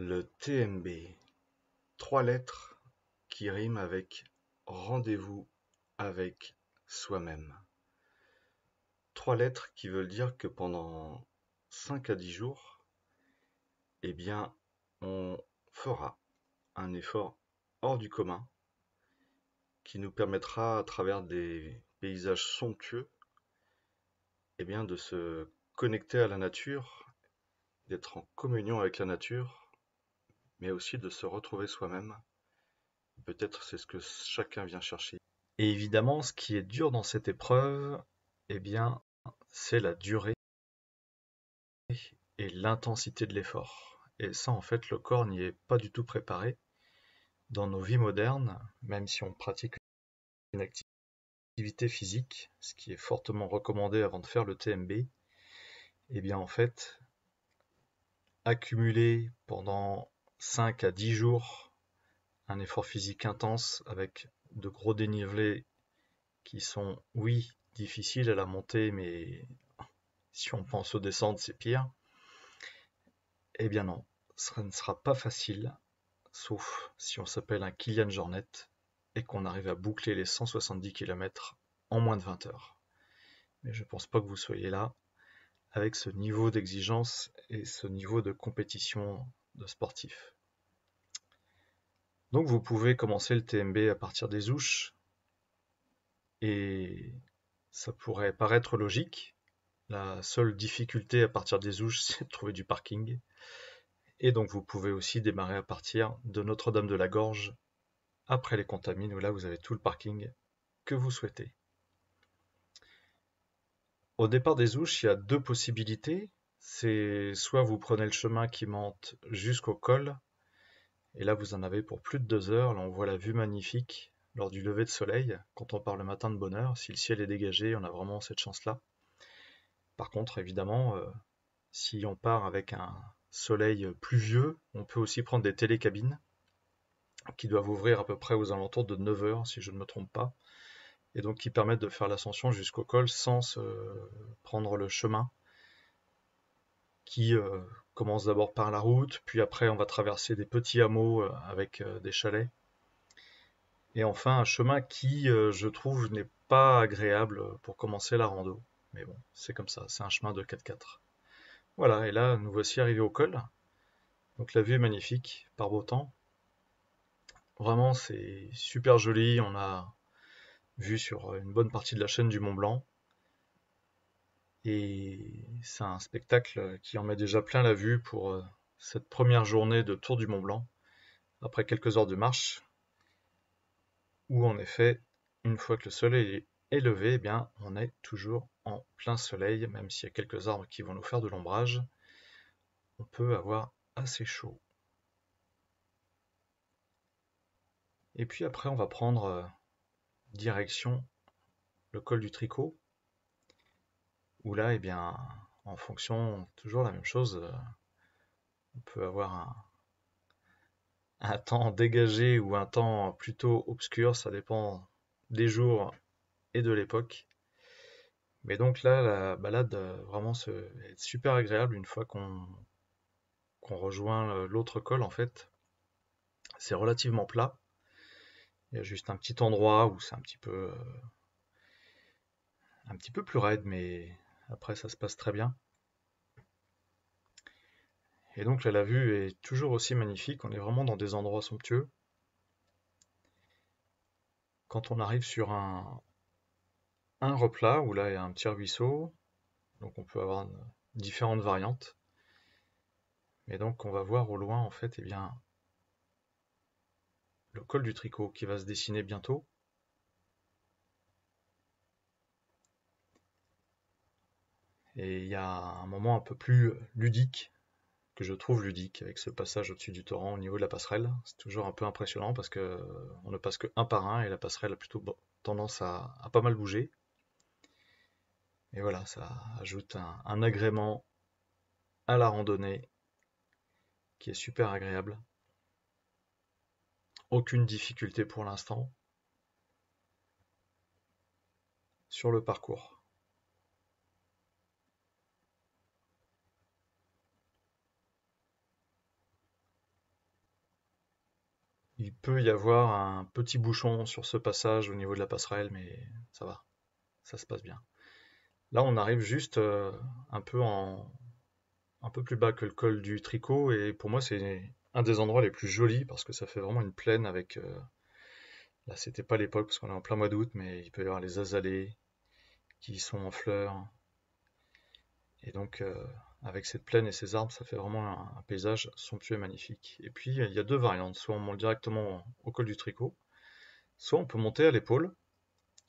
Le TMB, 3 lettres qui riment avec rendez-vous avec soi-même. 3 lettres qui veulent dire que pendant 5 à 10 jours, eh bien, on fera un effort hors du commun qui nous permettra, à travers des paysages somptueux, eh bien, de se connecter à la nature, d'être en communion avec la nature, mais aussi de se retrouver soi-même. Peut-être c'est ce que chacun vient chercher. Et évidemment, ce qui est dur dans cette épreuve, eh bien, c'est la durée et l'intensité de l'effort. Et ça, en fait, le corps n'y est pas du tout préparé. Dans nos vies modernes, même si on pratique une activité physique, ce qui est fortement recommandé avant de faire le TMB, eh bien, en fait, accumuler pendant 5 à 10 jours un effort physique intense avec de gros dénivelés qui sont, oui, difficiles à la montée, mais si on pense aux descentes, c'est pire. Eh bien non, ce ne sera pas facile, sauf si on s'appelle un Kilian Jornet et qu'on arrive à boucler les 170 km en moins de 20 heures. Mais je ne pense pas que vous soyez là avec ce niveau d'exigence et ce niveau de compétition de sportif. Donc vous pouvez commencer le TMB à partir des Ouches et ça pourrait paraître logique. La seule difficulté à partir des Ouches, c'est de trouver du parking. Et donc vous pouvez aussi démarrer à partir de Notre-Dame-de-la-Gorge après les Contamines, où là vous avez tout le parking que vous souhaitez. Au départ des Ouches, il y a deux possibilités. C'est soit vous prenez le chemin qui monte jusqu'au col, et là vous en avez pour plus de 2 heures. Là on voit la vue magnifique lors du lever de soleil, quand on part le matin de bonne heure. Si le ciel est dégagé, on a vraiment cette chance-là. Par contre, évidemment, si on part avec un soleil pluvieux, on peut aussi prendre des télécabines qui doivent ouvrir à peu près aux alentours de 9 heures, si je ne me trompe pas, et donc qui permettent de faire l'ascension jusqu'au col sans prendre le chemin qui commence d'abord par la route, puis après on va traverser des petits hameaux avec des chalets, et enfin un chemin qui, je trouve, n'est pas agréable pour commencer la rando. Mais bon, c'est comme ça, c'est un chemin de 4x4. Voilà, et là nous voici arrivés au col. Donc la vue est magnifique, par beau temps. Vraiment, c'est super joli. On a vue sur une bonne partie de la chaîne du Mont Blanc. Et c'est un spectacle qui en met déjà plein la vue pour cette première journée de Tour du Mont Blanc, après quelques heures de marche, où en effet, une fois que le soleil est levé, eh bien, on est toujours en plein soleil, même s'il y a quelques arbres qui vont nous faire de l'ombrage, on peut avoir assez chaud. Et puis après, on va prendre direction le col du Tricot, où là, eh bien, en fonction, toujours la même chose, on peut avoir un temps dégagé ou un temps plutôt obscur, ça dépend des jours et de l'époque. Mais donc là, la balade vraiment est super agréable une fois qu'on rejoint l'autre col en fait. C'est relativement plat. Il y a juste un petit endroit où c'est un petit peu plus raide, mais après ça se passe très bien. Et donc là, la vue est toujours aussi magnifique. On est vraiment dans des endroits somptueux. Quand on arrive sur un replat où là il y a un petit ruisseau, donc on peut avoir différentes variantes. Et donc on va voir au loin en fait, eh bien, le col du Tricot qui va se dessiner bientôt. Et il y a un moment un peu plus ludique, que je trouve ludique, avec ce passage au-dessus du torrent au niveau de la passerelle. C'est toujours un peu impressionnant parce que on ne passe que un par un et la passerelle a plutôt tendance à pas mal bouger. Et voilà, ça ajoute un agrément à la randonnée qui est super agréable. Aucune difficulté pour l'instant sur le parcours. Il peut y avoir un petit bouchon sur ce passage au niveau de la passerelle, mais ça va, ça se passe bien. Là, on arrive juste un peu un peu plus bas que le col du Tricot, et pour moi, c'est un des endroits les plus jolis parce que ça fait vraiment une plaine avec. Là, c'était pas l'époque parce qu'on est en plein mois d'août, mais il peut y avoir les azalées qui sont en fleurs, et donc avec cette plaine et ces arbres, ça fait vraiment un paysage somptueux et magnifique. Et puis, il y a deux variantes. Soit on monte directement au col du Tricot, soit on peut monter à l'épaule,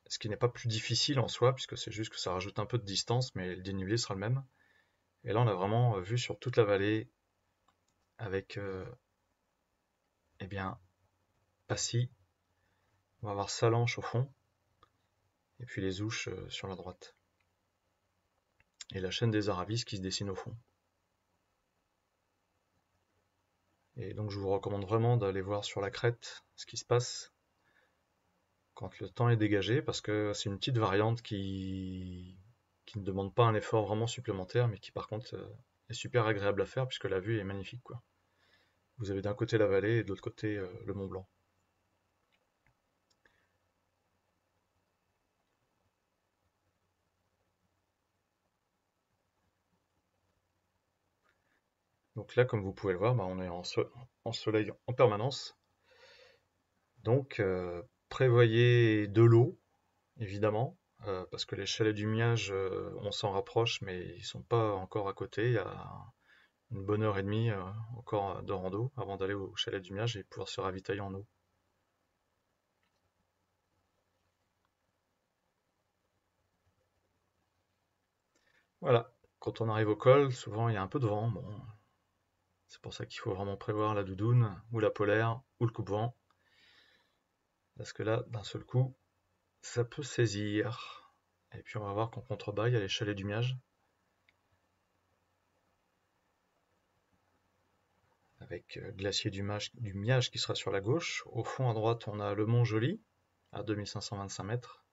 ce qui n'est pas plus difficile en soi, puisque c'est juste que ça rajoute un peu de distance, mais le dénivelé sera le même. Et là, on a vraiment vue sur toute la vallée, avec, eh bien, Passy, on va avoir Salanches au fond, et puis les Ouches sur la droite. Et la chaîne des Aravis qui se dessine au fond. Et donc je vous recommande vraiment d'aller voir sur la crête ce qui se passe quand le temps est dégagé, parce que c'est une petite variante qui ne demande pas un effort vraiment supplémentaire, mais qui par contre est super agréable à faire, puisque la vue est magnifique, quoi. Vous avez d'un côté la vallée et de l'autre côté le Mont Blanc. Donc là, comme vous pouvez le voir, bah, on est en soleil en permanence. Donc prévoyez de l'eau, évidemment, parce que les chalets du Miage, on s'en rapproche, mais ils sont pas encore à côté. Il y a une bonne heure et demie encore de rando avant d'aller au chalet du Miage et pouvoir se ravitailler en eau. Voilà. Quand on arrive au col, souvent il y a un peu de vent. Bon, c'est pour ça qu'il faut vraiment prévoir la doudoune, ou la polaire, ou le coupe-vent. Parce que là, d'un seul coup, ça peut saisir. Et puis on va voir qu'en contrebas, il y a les chalets du Miage, avec glacier du Miage qui sera sur la gauche. Au fond à droite, on a le Mont Joli, à 2525 mètres.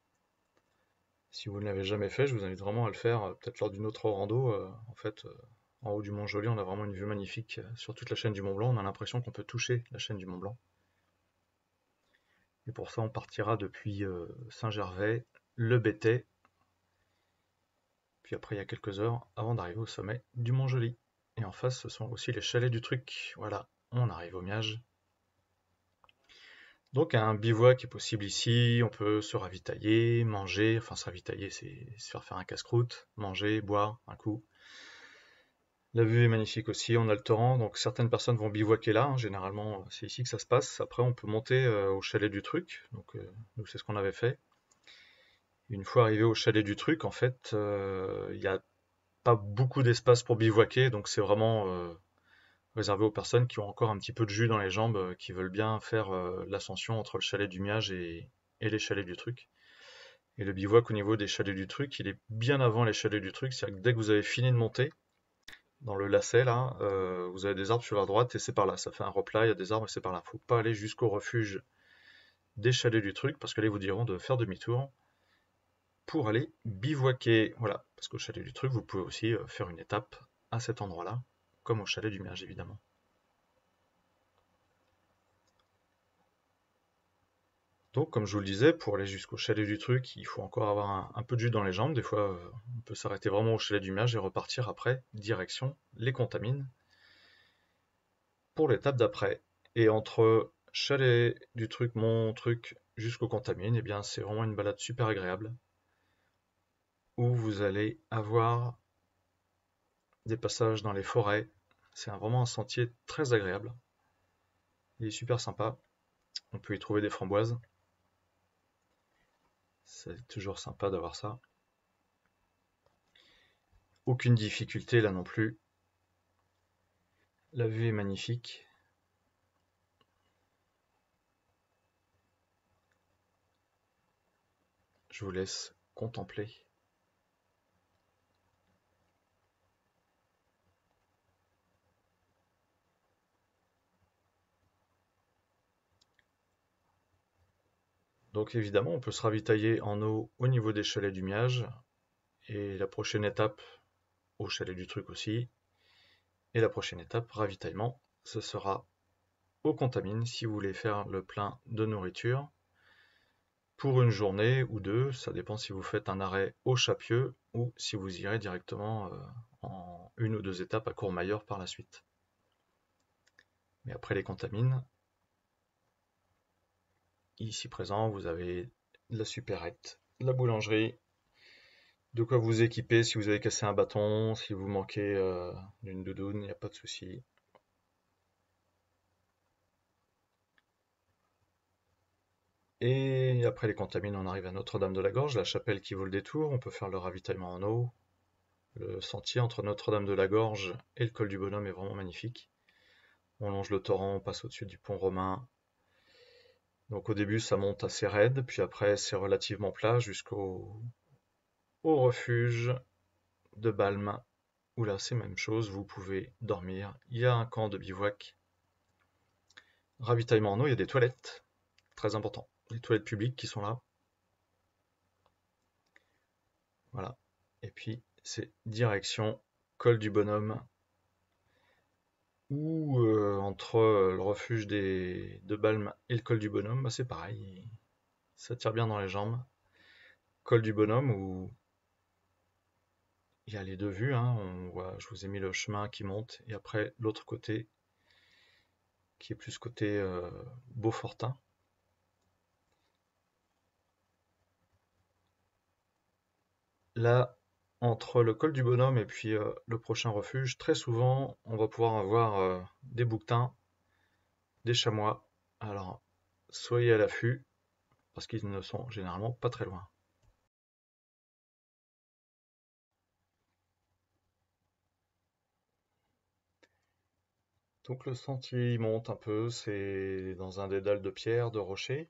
Si vous ne l'avez jamais fait, je vous invite vraiment à le faire, peut-être lors d'une autre rando. En fait, en haut du Mont Joli, on a vraiment une vue magnifique sur toute la chaîne du Mont Blanc. On a l'impression qu'on peut toucher la chaîne du Mont Blanc. Et pour ça, on partira depuis Saint-Gervais, le Béthai, puis après il y a quelques heures avant d'arriver au sommet du Mont Joli. Et en face, ce sont aussi les chalets du Truc. Voilà, on arrive au Miage. Donc un bivouac est possible ici, on peut se ravitailler, manger, enfin se ravitailler c'est se faire un casse-croûte, manger, boire un coup. La vue est magnifique aussi, on a le torrent, donc certaines personnes vont bivouaquer là, hein, généralement c'est ici que ça se passe. Après on peut monter au chalet du Truc, donc nous c'est ce qu'on avait fait. Une fois arrivé au chalet du Truc, en fait, il n'y a pas beaucoup d'espace pour bivouaquer, donc c'est vraiment réservé aux personnes qui ont encore un petit peu de jus dans les jambes, qui veulent bien faire l'ascension entre le chalet du Miage et les chalets du Truc. Et le bivouac au niveau des chalets du Truc, il est bien avant les chalets du Truc, c'est-à-dire que dès que vous avez fini de monter, dans le lacet là, vous avez des arbres sur la droite et c'est par là, ça fait un replat, il y a des arbres et c'est par là. Faut pas aller jusqu'au refuge des chalets du Truc, parce que là ils vous diront de faire demi-tour pour aller bivouaquer. Voilà, parce qu'au chalet du Truc, vous pouvez aussi faire une étape à cet endroit-là, comme au chalet du Miage évidemment. Donc, comme je vous le disais, pour aller jusqu'au chalet du Truc, il faut encore avoir un peu de jus dans les jambes. Des fois, on peut s'arrêter vraiment au chalet du Miage et repartir après, direction les Contamines, pour l'étape d'après. Et entre chalet du Truc, mon truc, jusqu'aux Contamines, eh bien, c'est vraiment une balade super agréable, où vous allez avoir des passages dans les forêts. C'est vraiment un sentier très agréable. Il est super sympa. On peut y trouver des framboises. C'est toujours sympa d'avoir ça. Aucune difficulté là non plus. La vue est magnifique. Je vous laisse contempler. Donc évidemment, on peut se ravitailler en eau au niveau des chalets du Miage. Et la prochaine étape, au chalet du Truc aussi. Et la prochaine étape, ravitaillement, ce sera aux Contamines si vous voulez faire le plein de nourriture pour une journée ou deux. Ça dépend si vous faites un arrêt au Chapieux ou si vous irez directement en une ou deux étapes à Courmayeur par la suite. Mais après les Contamines, ici présent, vous avez la supérette, la boulangerie, de quoi vous équiper si vous avez cassé un bâton, si vous manquez d'une doudoune, il n'y a pas de souci. Et après les Contamines, on arrive à Notre-Dame-de-la-Gorge, la chapelle qui vaut le détour. On peut faire le ravitaillement en eau. Le sentier entre Notre-Dame-de-la-Gorge et le col du Bonhomme est vraiment magnifique. On longe le torrent, on passe au-dessus du pont romain. Donc au début, ça monte assez raide, puis après, c'est relativement plat jusqu'au refuge de Balme, où là, c'est même chose, vous pouvez dormir. Il y a un camp de bivouac. Ravitaillement en eau, il y a des toilettes, très important. Les toilettes publiques qui sont là. Voilà. Et puis, c'est direction col du Bonhomme, ou entre le refuge de Balme et le col du Bonhomme, bah, c'est pareil, ça tire bien dans les jambes. Col du Bonhomme où il y a les deux vues, hein, on voit, je vous ai mis le chemin qui monte, et après l'autre côté, qui est plus côté Beaufortin. Là, entre le col du Bonhomme et puis le prochain refuge, très souvent, on va pouvoir avoir des bouquetins, des chamois. Alors, soyez à l'affût, parce qu'ils ne sont généralement pas très loin. Donc le sentier il monte un peu, c'est dans un dédale de pierre, de rochers,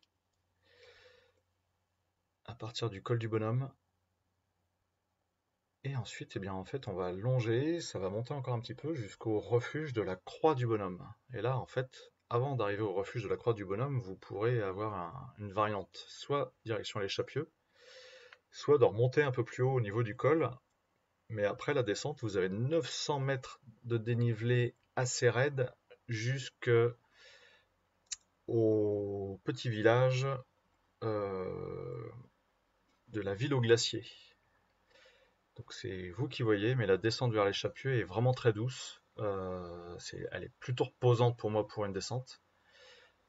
à partir du col du Bonhomme. Et ensuite, eh bien, en fait, on va longer, ça va monter encore un petit peu jusqu'au refuge de la Croix du Bonhomme. Et là, en fait, avant d'arriver au refuge de la Croix du Bonhomme, vous pourrez avoir une variante, soit direction les Chapieux, soit de remonter un peu plus haut au niveau du col. Mais après la descente, vous avez 900 mètres de dénivelé assez raide jusqu'au petit village de la ville au glacier. Donc c'est vous qui voyez, mais la descente vers les Chapieux est vraiment très douce. Elle est plutôt reposante pour moi pour une descente.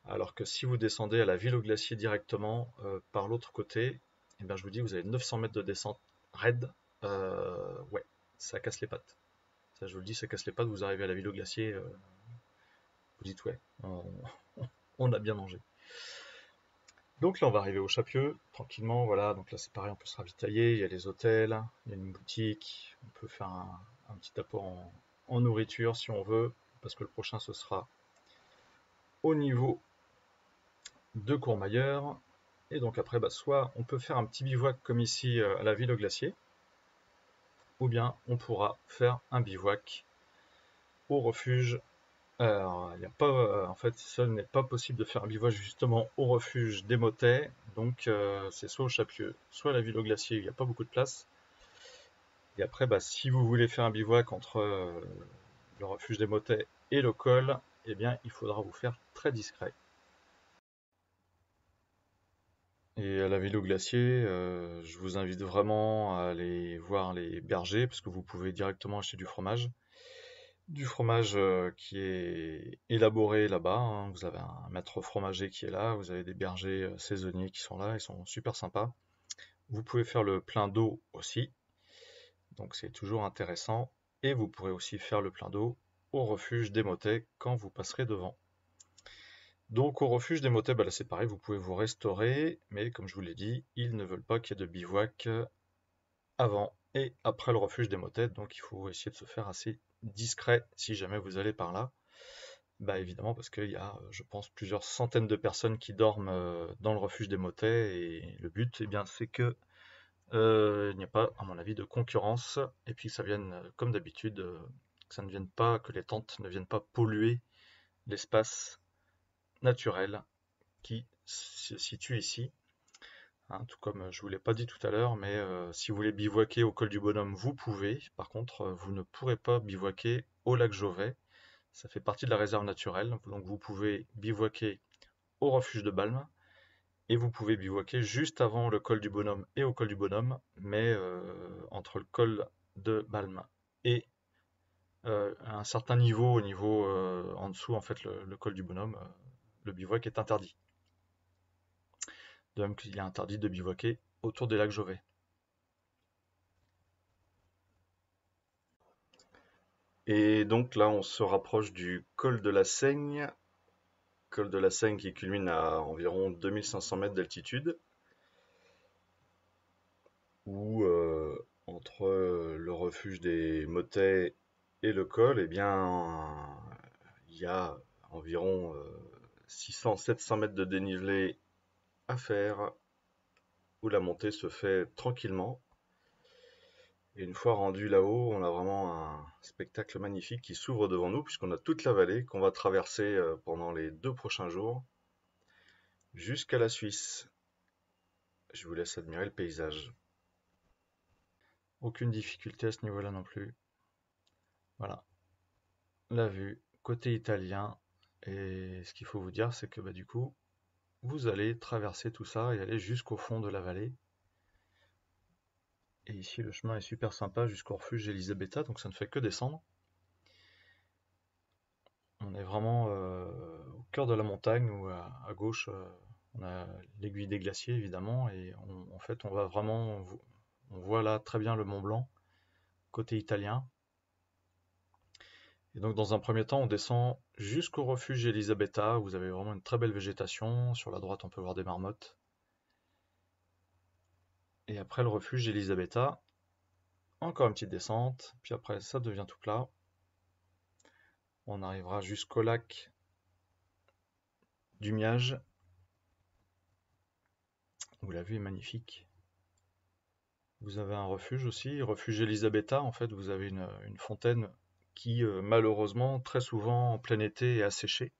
Alors que si vous descendez à la ville au glacier directement par l'autre côté, eh bien, je vous dis, vous avez 900 mètres de descente raide. Ouais, ça casse les pattes. Ça, je vous le dis, ça casse les pattes. Vous arrivez à la ville au glacier, vous dites, ouais, on a bien mangé. Donc là, on va arriver au Chapieux, tranquillement, voilà. Donc là, c'est pareil, on peut se ravitailler, il y a les hôtels, il y a une boutique, on peut faire un petit apport en nourriture si on veut, parce que le prochain, ce sera au niveau de Courmayeur. Et donc après, bah, soit on peut faire un petit bivouac comme ici à la ville au glacier, ou bien on pourra faire un bivouac au refuge. Alors, il y a pas, en fait, ce n'est pas possible de faire un bivouac justement au refuge des Motets, donc c'est soit au Chapieux, soit à la ville au glacier, il n'y a pas beaucoup de place. Et après, bah, si vous voulez faire un bivouac entre le refuge des Motets et le col, eh bien, il faudra vous faire très discret. Et à la ville au glacier, je vous invite vraiment à aller voir les bergers, parce que vous pouvez directement acheter du fromage. Du fromage qui est élaboré là-bas, hein. Vous avez un maître fromager qui est là, vous avez des bergers saisonniers qui sont là, ils sont super sympas. Vous pouvez faire le plein d'eau aussi, donc c'est toujours intéressant. Et vous pourrez aussi faire le plein d'eau au refuge des Motets quand vous passerez devant. Donc au refuge des Motets, bah là c'est pareil, vous pouvez vous restaurer, mais comme je vous l'ai dit, ils ne veulent pas qu'il y ait de bivouac avant et après le refuge des Motets, donc il faut essayer de se faire assez discret si jamais vous allez par là. Bah évidemment parce qu'il y a, je pense, plusieurs centaines de personnes qui dorment dans le refuge des Motets et le but, eh bien, c'est que il n'y a pas, à mon avis, de concurrence et puis que ça vienne, comme d'habitude, que ça ne vienne pas, que les tentes ne viennent pas polluer l'espace naturel qui se situe ici. Hein, tout comme je vous l'ai pas dit tout à l'heure, mais si vous voulez bivouaquer au col du Bonhomme, vous pouvez. Par contre, vous ne pourrez pas bivouaquer au lac Jauvet. Ça fait partie de la réserve naturelle, donc vous pouvez bivouaquer au refuge de Balme, et vous pouvez bivouaquer juste avant le col du Bonhomme et au col du Bonhomme, mais entre le col de Balme et à un certain niveau, au niveau en dessous, en fait, le col du Bonhomme, le bivouac est interdit. De même qu'il est interdit de bivouaquer autour des lacs Jovet. Et donc là, on se rapproche du col de la Seigne qui culmine à environ 2500 mètres d'altitude, où entre le refuge des Motets et le col, eh bien, il y a environ 600-700 mètres de dénivelé à faire, où la montée se fait tranquillement. Et une fois rendu là-haut, on a vraiment un spectacle magnifique qui s'ouvre devant nous, puisqu'on a toute la vallée qu'on va traverser pendant les 2 prochains jours, jusqu'à la Suisse. Je vous laisse admirer le paysage. Aucune difficulté à ce niveau-là non plus. Voilà, la vue, côté italien. Et ce qu'il faut vous dire, c'est que du coup, vous allez traverser tout ça et aller jusqu'au fond de la vallée. Et ici, le chemin est super sympa jusqu'au refuge Elisabetta, donc ça ne fait que descendre. On est vraiment au cœur de la montagne, où à gauche, on a l'aiguille des glaciers, évidemment, et en fait, on va vraiment, on voit là très bien le Mont Blanc, côté italien. Et donc, dans un premier temps, on descend jusqu'au refuge Elisabetta, où vous avez vraiment une très belle végétation. Sur la droite, on peut voir des marmottes. Et après le refuge Elisabetta, encore une petite descente, puis après, ça devient tout plat. On arrivera jusqu'au lac du Miage, où la vue est magnifique. Vous avez un refuge aussi, refuge Elisabetta. En fait, vous avez une fontaine qui, malheureusement, très souvent en plein été est asséchée.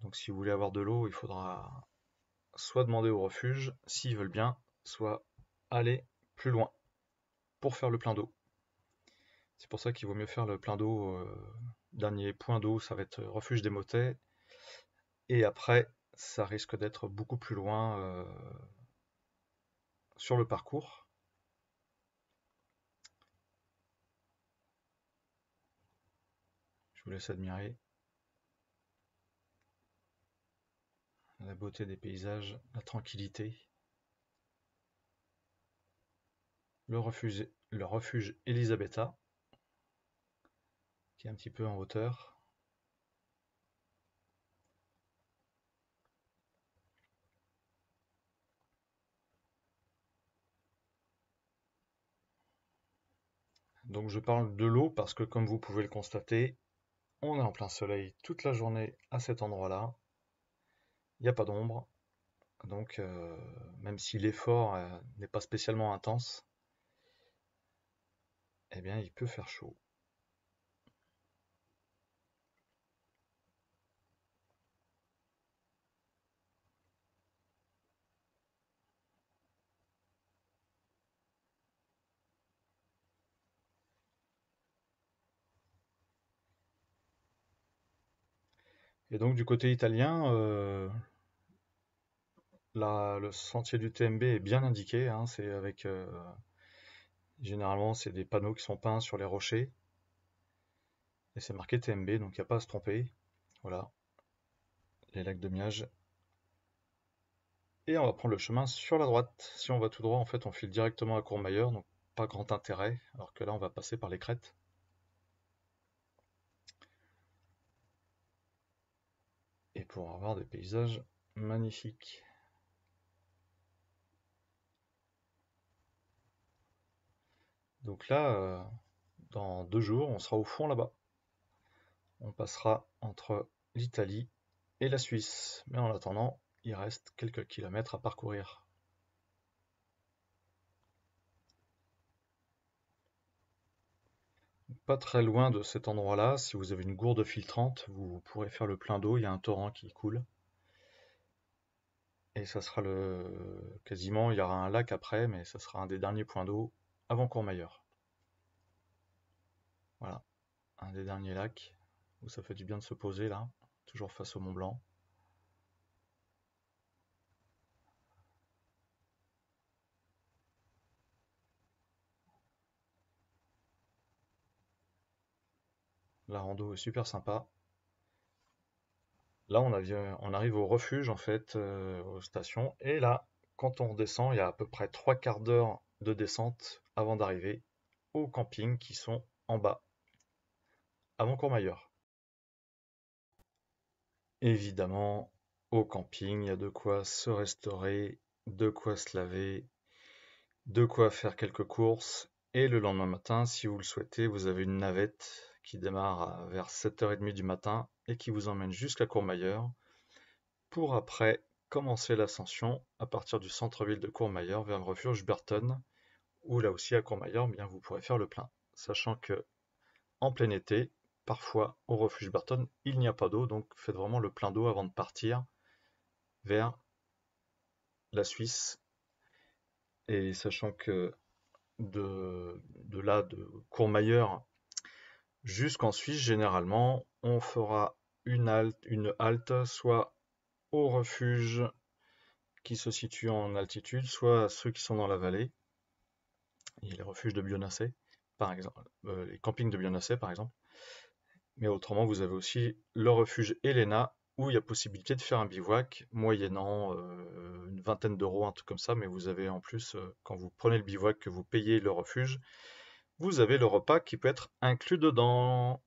Donc si vous voulez avoir de l'eau, il faudra soit demander au refuge, s'ils veulent bien, soit aller plus loin pour faire le plein d'eau. C'est pour ça qu'il vaut mieux faire le plein d'eau. Dernier point d'eau, ça va être refuge des Motets. Et après, ça risque d'être beaucoup plus loin sur le parcours. Je vous laisse admirer la beauté des paysages, la tranquillité. Le refuge Elisabetta, qui est un petit peu en hauteur. Donc je parle de l'eau parce que, comme vous pouvez le constater, on est en plein soleil toute la journée à cet endroit-là. Il n'y a pas d'ombre. Donc même si l'effort n'est pas spécialement intense, eh bien il peut faire chaud. Et donc du côté italien, le sentier du TMB est bien indiqué, hein, c'est avec généralement c'est des panneaux qui sont peints sur les rochers et c'est marqué TMB, donc il n'y a pas à se tromper. Voilà, les lacs de Miage. Et on va prendre le chemin sur la droite. Si on va tout droit, en fait, on file directement à Courmayeur, donc pas grand intérêt, alors que là, on va passer par les crêtes. Et pour avoir des paysages magnifiques. Donc là, dans 2 jours, on sera au fond là-bas. On passera entre l'Italie et la Suisse. Mais en attendant, il reste quelques kilomètres à parcourir. Pas très loin de cet endroit-là, si vous avez une gourde filtrante, vous pourrez faire le plein d'eau, il y a un torrent qui coule. Et ça sera quasiment, il y aura un lac après, mais ça sera un des derniers points d'eau avant Courmayeur. Voilà, un des derniers lacs où ça fait du bien de se poser là, toujours face au Mont Blanc. La rando est super sympa. Là, on arrive au refuge, en fait, aux stations. Et là, quand on redescend, il y a à peu près 3/4 d'heure de descente avant d'arriver au camping qui sont en bas, avant Courmayeur. Évidemment, au camping, il y a de quoi se restaurer, de quoi se laver, de quoi faire quelques courses. Et le lendemain matin, si vous le souhaitez, vous avez une navette qui démarre vers 7h30 du matin et qui vous emmène jusqu'à Courmayeur pour après commencer l'ascension à partir du centre-ville de Courmayeur vers le refuge Burton, où là aussi à Courmayeur, bien, vous pourrez faire le plein. Sachant que en plein été, parfois au refuge Burton, il n'y a pas d'eau, donc faites vraiment le plein d'eau avant de partir vers la Suisse. Et sachant que de là, de Courmayeur jusqu'en Suisse, généralement, on fera une halte soit au refuge qui se situe en altitude, soit ceux qui sont dans la vallée. Il y a les refuges de Bionnassay, par exemple, les campings de Bionnassay, par exemple. Mais autrement, vous avez aussi le refuge Helena, où il y a possibilité de faire un bivouac, moyennant une vingtaine d'euros, un truc comme ça. Mais vous avez en plus, quand vous prenez le bivouac, que vous payez le refuge, vous avez le repas qui peut être inclus dedans.